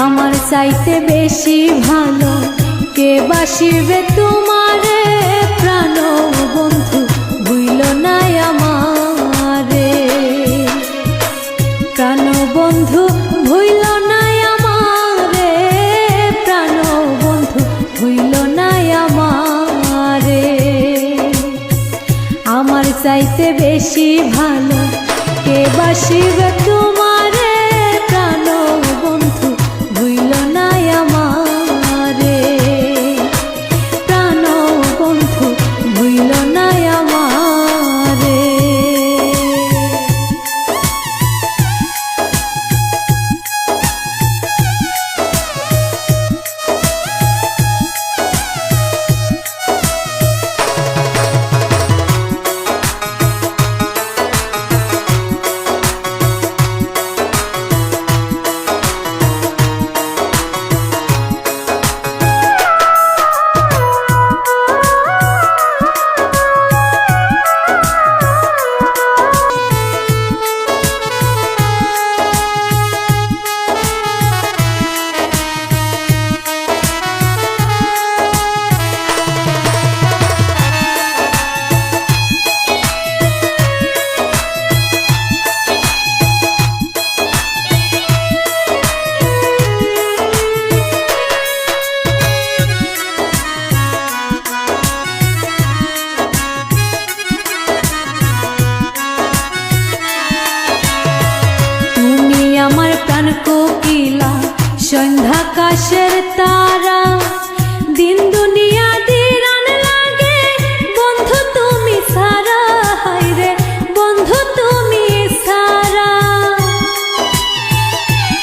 আমার চাইতে বেশি ভালো কে বাসিবে তোমারে, প্রাণ বন্ধু ভুইলো না আমারে। প্রাণ বন্ধু ভুইলো না আমারে, প্রাণ বন্ধু ভুইলো না আমারে। আমার চাইতে বেশি ভালো কে বাসিবে তোমারে, প্রাণ বন্ধু ভুইলো না আমারে। প্রাণ বন্ধু ভুইলো না আমারে। আমার প্রাণ কোকিলা সন্ধ্যাকাশের তারা, দিন দুনিয়া দিরান লাগে বন্ধু তুমি সারা। হায়রে বন্ধু তুমি সারা।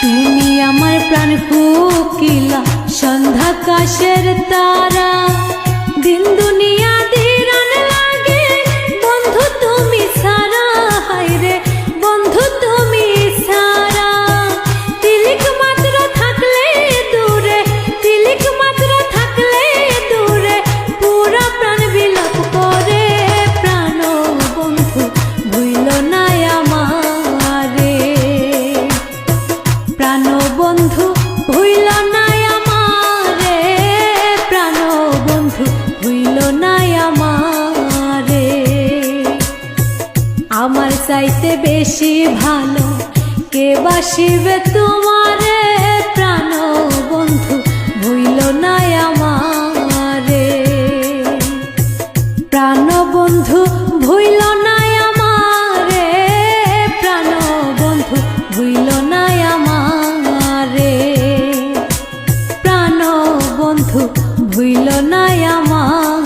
তুমি আমার প্রাণ কোকিলা সন্ধ্যাকাশের তারা, দিন দুনিয়া দিরান লাগে বন্ধু তুমি সারা। হায়রে বন্ধু তুমি সারা। তিলিক মাত্র থাকলে দূরে, তিলিক মাত্র থাকলে দূরে, পুরা প্রাণ বিলাপ করে। প্রাণ বন্ধু ভুইলো না আমারে, প্রাণ বন্ধু ভুইলো না আমারে, প্রাণ বন্ধু ভুইলো না আমারে। আমার চাইতে বেশি ভালো কে বাসিবে তোমারে, প্রাণ বন্ধু ভুইলো না আমারে। প্রাণ বন্ধু ভুইলো না আমারে, প্রাণ বন্ধু ভুইলো না আমারে। প্রাণ বন্ধু ভুইলো না আমারে।